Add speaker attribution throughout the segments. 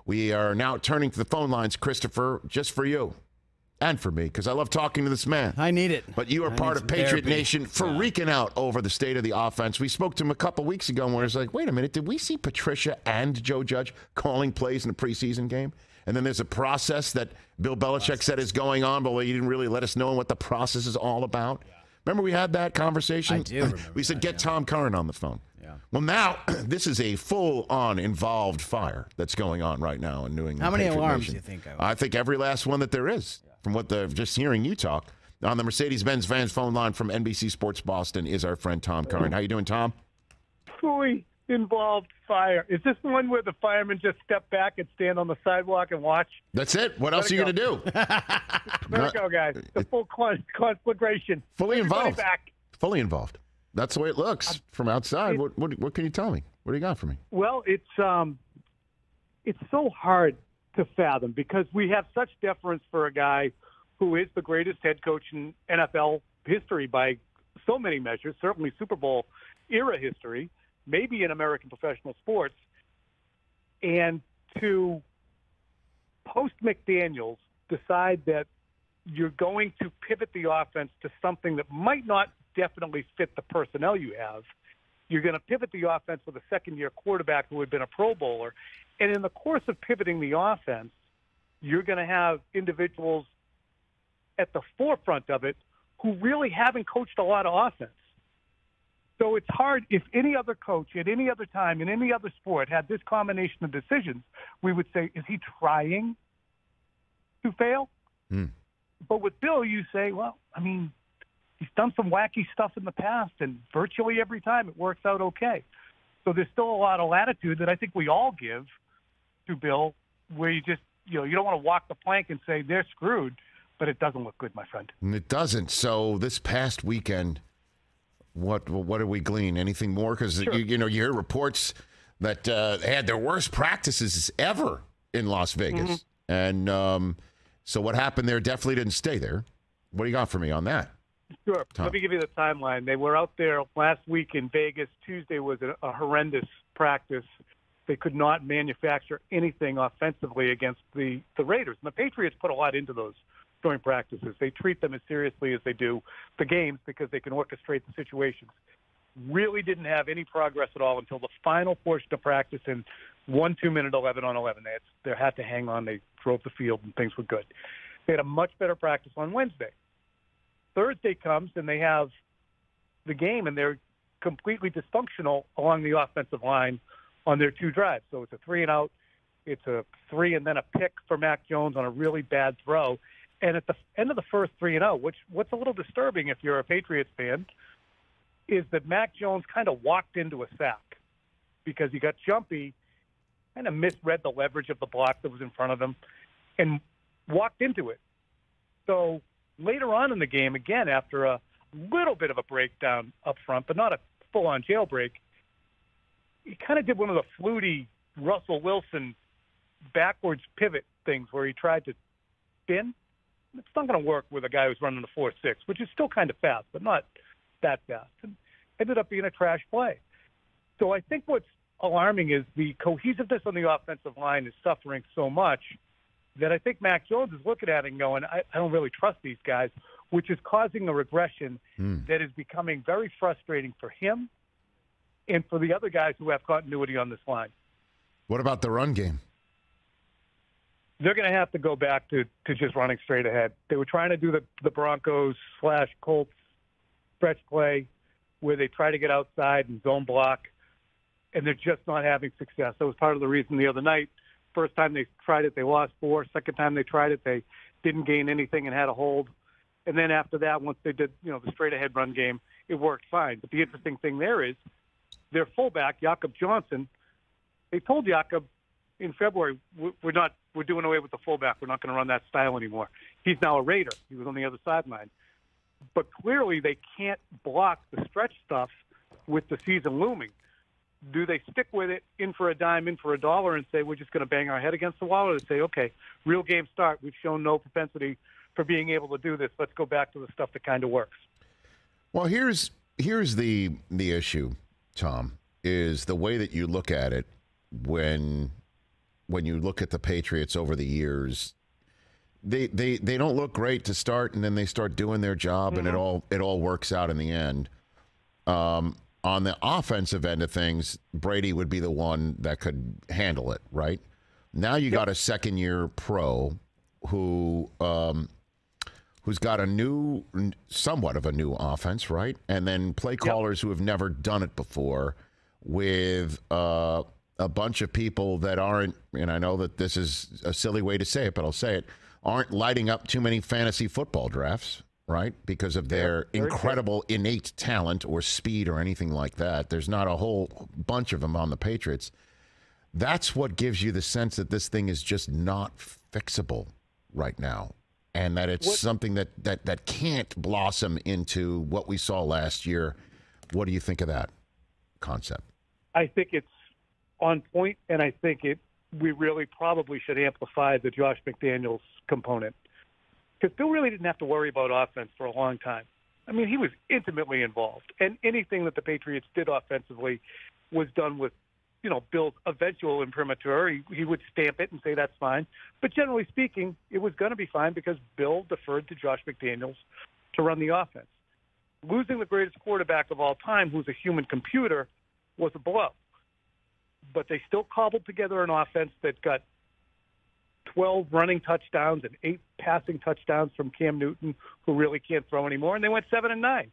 Speaker 1: We are now turning to the phone lines, Christopher, just for you and for me, because I love talking to this man.
Speaker 2: I need it.
Speaker 1: But you are part of Patriot Nation freaking out over the state of the offense. We spoke to him a couple weeks ago where it's like, wait a minute, did we see Patricia and Joe Judge calling plays in a preseason game? And then there's a process that Bill Belichick said is going on, but he didn't really let us know what the process is all about. Yeah. Remember we had that conversation?
Speaker 2: I do remember
Speaker 1: we said, get Tom Curran on the phone.
Speaker 2: Yeah.
Speaker 1: Well, now, this is a full-on involved fire that's going on right now in New England.
Speaker 2: How many
Speaker 1: Patriot
Speaker 2: alarms
Speaker 1: Nation.
Speaker 2: do you think?
Speaker 1: I think every last one that there is. From what just hearing you talk. On the Mercedes-Benz fans phone line from NBC Sports Boston is our friend Tom Curran. How you doing, Tom?
Speaker 3: Fully involved fire. Is this the one where the firemen just step back and stand on the sidewalk and watch?
Speaker 1: That's it. What else are you going to do?
Speaker 3: Let it go, guys. The full conflagration.
Speaker 1: Fully
Speaker 3: Everybody
Speaker 1: involved.
Speaker 3: back.
Speaker 1: Fully involved. That's the way it looks from outside. What can you tell me? What do you got for me?
Speaker 3: Well, it's so hard to fathom because we have such deference for a guy who is the greatest head coach in NFL history by so many measures, certainly Super Bowl era history, maybe in American professional sports. And to post-McDaniels decide that you're going to pivot the offense to something that might not definitely fit the personnel you have. You're going to pivot the offense with a second-year quarterback who had been a Pro Bowler. And in the course of pivoting the offense, you're going to have individuals at the forefront of it who really haven't coached a lot of offense. So it's hard. If any other coach at any other time in any other sport had this combination of decisions, we would say, is he trying to fail? But with Bill, you say, well, I mean, he's done some wacky stuff in the past, and virtually every time it works out okay. So there's still a lot of latitude that I think we all give to Bill, where you just, you don't want to walk the plank and say they're screwed, but it doesn't look good, my friend.
Speaker 1: It doesn't. So this past weekend, what do we glean? Anything more? Because
Speaker 3: Sure.
Speaker 1: you hear reports that they had their worst practices ever in Las Vegas, and so what happened there definitely didn't stay there. What do you got for me on that?
Speaker 3: Sure.
Speaker 1: Tom.
Speaker 3: Let me give you the timeline. They were out there last week in Vegas. Tuesday was a horrendous practice. They could not manufacture anything offensively against the Raiders. And the Patriots put a lot into those joint practices. They treat them as seriously as they do the games because they can orchestrate the situations. Really didn't have any progress at all until the final portion of practice in 1 2-minute 11-on-11. They had to hang on. They drove the field and things were good. They had a much better practice on Wednesday. Thursday comes and they have the game and they're completely dysfunctional along the offensive line on their 2 drives. So it's a 3-and-out, it's a 3 and then a pick for Mac Jones on a really bad throw. And at the end of the first 3-and-out, what's a little disturbing if you're a Patriots fan, is that Mac Jones kind of walked into a sack because he got jumpy, kind of misread the leverage of the block that was in front of him, and walked into it. So later on in the game, again, after a little bit of a breakdown up front, but not a full-on jailbreak, he kind of did one of the fluty Russell Wilson backwards pivot things where he tried to spin. It's not going to work with a guy who's running a 4.6, which is still kind of fast, but not that fast. And ended up being a trash play. So I think what's alarming is the cohesiveness on the offensive line is suffering so much that I think Mac Jones is looking at it and going, I don't really trust these guys, which is causing a regression that is becoming very frustrating for him and for the other guys who have continuity on this line.
Speaker 1: What about the run game?
Speaker 3: They're going to have to go back to just running straight ahead. They were trying to do the Broncos/Colts stretch play where they try to get outside and zone block, and they're just not having success. That was part of the reason the other night. First time they tried it, they lost 4. Second time they tried it, they didn't gain anything and had a hold. And then after that, once they did, the straight-ahead run game, it worked fine. But the interesting thing there is their fullback, Jakob Johnson, they told Jakob in February, we're doing away with the fullback. We're not going to run that style anymore. He's now a Raider. He was on the other sideline. But clearly they can't block the stretch stuff with the season looming. Do they stick with it, in for a dime, in for a dollar, and say we're just going to bang our head against the wall, or they say, okay, real game start. We've shown no propensity for being able to do this. Let's go back to the stuff that kind of works.
Speaker 1: Well, here's the issue, Tom, is the way that you look at it when when you look at the Patriots over the years, they don't look great to start, and then they start doing their job, and it all works out in the end. On the offensive end of things, Brady would be the one that could handle it, right? Now you got a second-year pro who's got somewhat of a new offense, right? And then play callers who have never done it before, with a bunch of people that aren't, and I know that this is a silly way to say it, but I'll say it, aren't lighting up too many fantasy football drafts, right? Because of their incredible innate talent or speed or anything like that. There's not a whole bunch of them on the Patriots. That's what gives you the sense that this thing is just not fixable right now, and that it's something that can't blossom into what we saw last year. What do you think of that concept?
Speaker 3: I think it's on point, and I think we really probably should amplify the Josh McDaniels component, because Bill really didn't have to worry about offense for a long time. I mean, he was intimately involved, and anything that the Patriots did offensively was done with, Bill's eventual imprimatur. He would stamp it and say that's fine. But generally speaking, it was going to be fine because Bill deferred to Josh McDaniels to run the offense. Losing the greatest quarterback of all time, who's a human computer, was a blow. But they still cobbled together an offense that got 12 running touchdowns and 8 passing touchdowns from Cam Newton, who really can't throw anymore, and they went 7-9.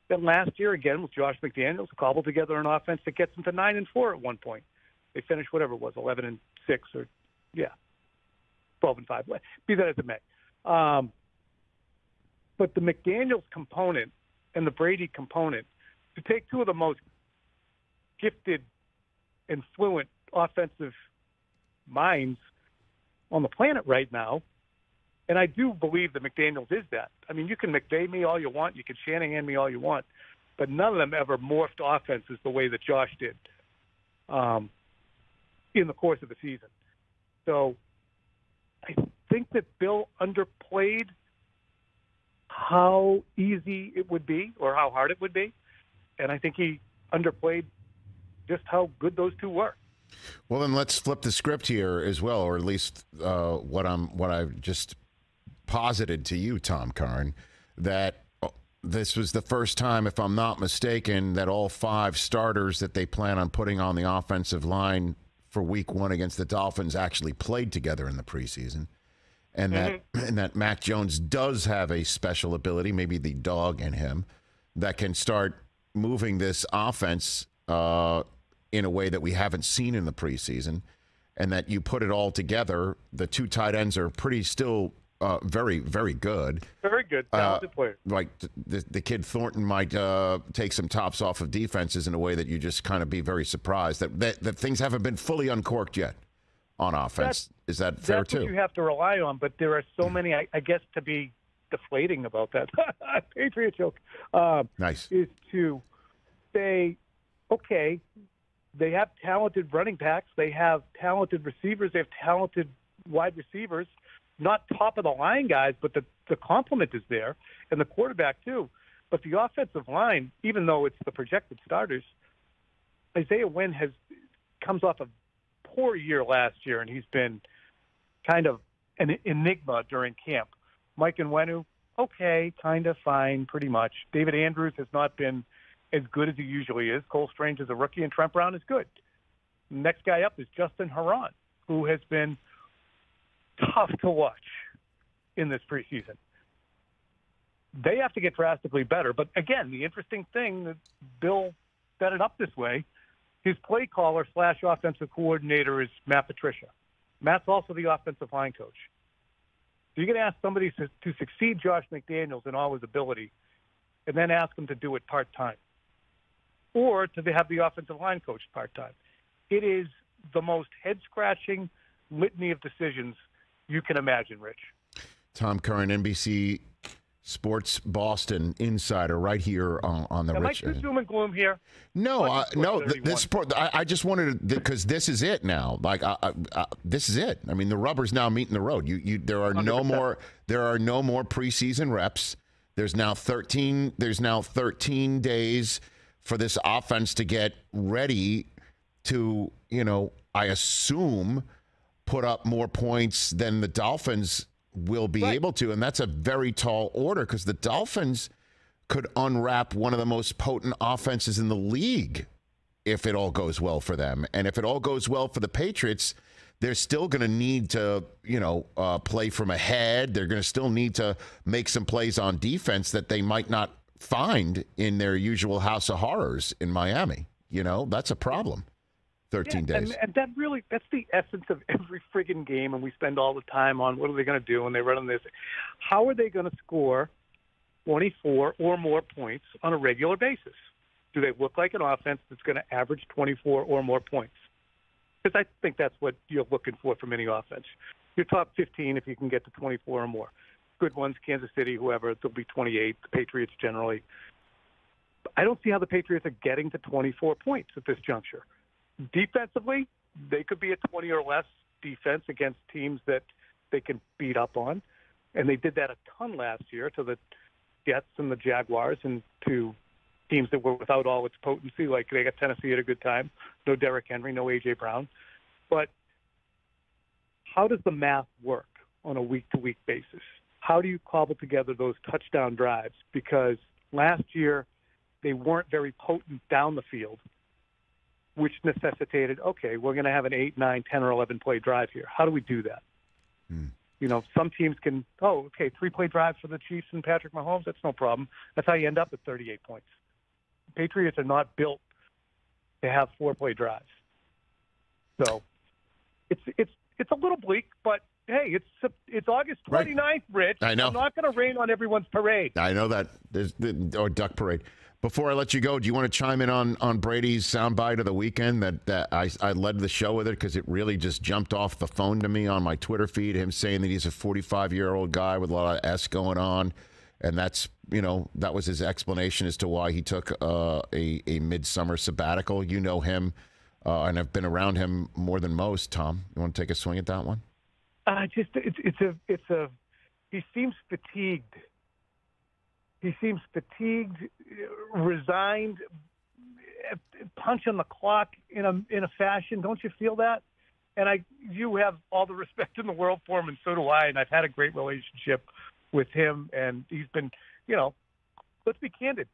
Speaker 3: Then last year, again, with Josh McDaniels, cobbled together an offense that gets them to 9-4 at one point. They finished whatever it was, 11-6 or 12-5. Be that as it may. But the McDaniels component and the Brady component, to take two of the most gifted and fluent offensive minds on the planet right now, and I do believe that McDaniels is that. I mean, you can McVay me all you want, you can Shanahan me all you want, but none of them ever morphed offenses the way that Josh did in the course of the season. So I think that Bill underplayed how easy it would be or how hard it would be, and I think he underplayed just how good those two were.
Speaker 1: Well, then let's flip the script here as well, or at least what I've just posited to you, Tom Curran, that this was the first time, if I'm not mistaken, that all 5 starters that they plan on putting on the offensive line for Week 1 against the Dolphins actually played together in the preseason, and that Mac Jones does have a special ability, maybe the dog in him, that can start moving this offense in a way that we haven't seen in the preseason, and that you put it all together. The 2 tight ends are still very, very good.
Speaker 3: Very good, talented player.
Speaker 1: Like the kid Thornton might take some tops off of defenses in a way that you just kind of be very surprised that things haven't been fully uncorked yet on offense. Is that fair too?
Speaker 3: That's what you have to rely on, but there are so many, I guess, to be deflating about that Patriot joke.
Speaker 1: Nice.
Speaker 3: Is to say, okay, they have talented running backs, they have talented receivers, they have talented wide receivers, not top-of-the-line guys, but the complement is there, and the quarterback too. But the offensive line, even though it's the projected starters, Isaiah Wynn comes off a poor year last year, and he's been kind of an enigma during camp. Mike Nwenu, okay, kind of fine, pretty much. David Andrews has not been as good as he usually is. Cole Strange is a rookie, and Trent Brown is good. Next guy up is Justin Herron, who has been tough to watch in this preseason. They have to get drastically better. But again, the interesting thing that Bill set it up this way, his play caller / offensive coordinator is Matt Patricia. Matt's also the offensive line coach. So you're going to ask somebody to succeed Josh McDaniels in all his ability and then ask him to do it part-time, or to have the offensive line coach part-time. It is the most head-scratching litany of decisions you can imagine, Rich.
Speaker 1: Tom Curran, NBC Sports Boston insider, right here on the Rich.
Speaker 3: Am I too doom and gloom here?
Speaker 1: No, no. This I just wanted to, because this is it now. Like this is it. I mean, the rubber's now meeting the road. There are 100%. No more. There are no more preseason reps. There's now 13. There's now 13 days for this offense to get ready to, I assume, put up more points than the Dolphins will be able to. And that's a very tall order because the Dolphins could unwrap one of the most potent offenses in the league if it all goes well for them. And if it all goes well for the Patriots, they're still going to need to, play from ahead. They're going to still need to make some plays on defense that they might not find in their usual house of horrors in Miami. That's a problem. 13 days.
Speaker 3: And that's the essence of every friggin' game, and we spend all the time on what are they going to do when they run on this. How are they going to score 24 or more points on a regular basis? Do they look like an offense that's going to average 24 or more points? Because I think that's what you're looking for from any offense. Your top 15 if you can get to 24 or more. Good ones, Kansas City, whoever, they'll be 28, the Patriots generally. I don't see how the Patriots are getting to 24 points at this juncture. Defensively, they could be a 20 or less defense against teams that they can beat up on. And they did that a ton last year to the Jets and the Jaguars and to teams that were without all its potency, like they got Tennessee at a good time. No Derrick Henry, no A.J. Brown. But how does the math work on a week-to-week basis? How do you cobble together those touchdown drives? Because last year they weren't very potent down the field, which necessitated, okay, we're going to have an 8, 9, 10, or 11-play drive here. How do we do that? Some teams can, 3-play drives for the Chiefs and Patrick Mahomes, that's no problem. That's how you end up at 38 points. Patriots are not built to have 4-play drives. So it's a little bleak, but hey, it's August 29th, Rich.
Speaker 1: I know.
Speaker 3: I'm not going to rain on everyone's parade.
Speaker 1: I know that. Or duck parade. Before I let you go, do you want to chime in on Brady's soundbite of the weekend that I led the show with it because it really just jumped off the phone to me on my Twitter feed, him saying that he's a 45-year-old guy with a lot of S going on. And that's, that was his explanation as to why he took a midsummer sabbatical. You know him, and I've been around him more than most. Tom, you want to take a swing at that one? He seems fatigued.
Speaker 3: He seems fatigued, resigned, punching the clock in a fashion. Don't you feel that? And you have all the respect in the world for him, and so do I. And I've had a great relationship with him, and he's been, let's be candid,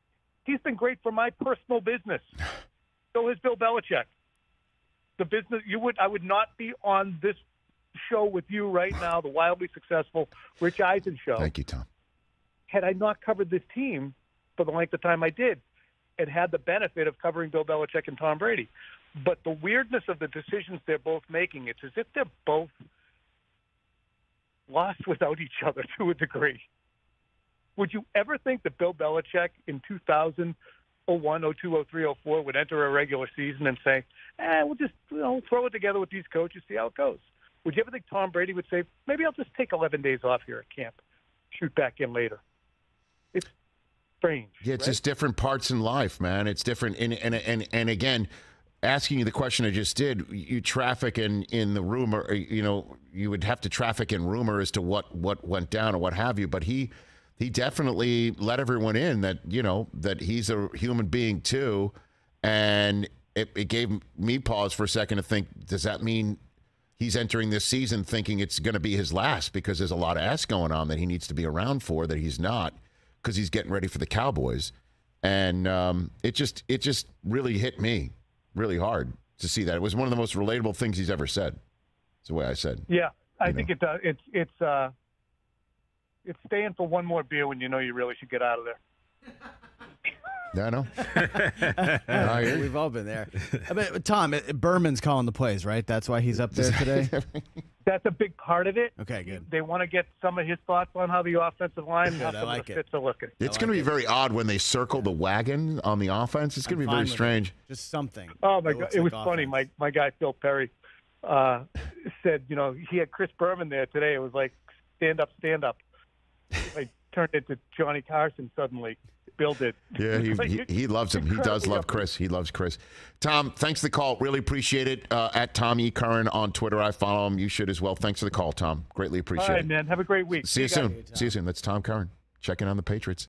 Speaker 3: he's been great for my personal business. So has Bill Belichick. The business I would not be on this show with you right now, the wildly successful Rich Eisen Show.
Speaker 1: Thank you, Tom.
Speaker 3: Had I not covered this team for the length of time I did and had the benefit of covering Bill Belichick and Tom Brady. But the weirdness of the decisions they're both making, it's as if they're both lost without each other to a degree. Would you ever think that Bill Belichick in 2000, 01, 02, 03, 04 would enter a regular season and say, we'll just throw it together with these coaches, see how it goes? Would you ever think Tom Brady would say, maybe I'll just take 11 days off here at camp, shoot back in later? It's strange.
Speaker 1: Yeah, it's just different parts in life, man. It's different. And again, asking you the question I just did, you traffic in the rumor, you would have to traffic in rumor as to what went down or what have you. But he definitely let everyone in that, that he's a human being too. And it gave me pause for a second to think, does that mean he's entering this season thinking it's going to be his last because there's a lot of ass going on that he needs to be around for that he's not because he's getting ready for the Cowboys. And it just really hit me really hard to see that. It was one of the most relatable things he's ever said. That's the way I said.
Speaker 3: Yeah, I think it does. It's staying for one more beer when you know you really should get out of there.
Speaker 1: Yeah, I know.
Speaker 2: We've all been there. I mean, Tom, Berman's calling the plays, right? That's why he's up there today?
Speaker 3: That's a big part of it.
Speaker 2: Okay, good.
Speaker 3: They want to get some of his thoughts on how the offensive line and how some of the fits are looking.
Speaker 1: It's going to be very odd when they circle the wagon on the offense. It's going to be very strange.
Speaker 2: Just something.
Speaker 3: Oh, my God. It was funny. My guy, Phil Perry, said, he had Chris Berman there today. It was like, stand up, stand up. I turned into Johnny Carson suddenly. Bill did.
Speaker 1: Yeah, he loves him. He does love Chris. He loves Chris. Tom, thanks for the call. Really appreciate it. At Tom E. Curran on Twitter. I follow him. You should as well. Thanks for the call, Tom. Greatly appreciate it.
Speaker 3: All right, man. Have a great week.
Speaker 1: See you soon. See you soon. That's Tom Curran checking on the Patriots.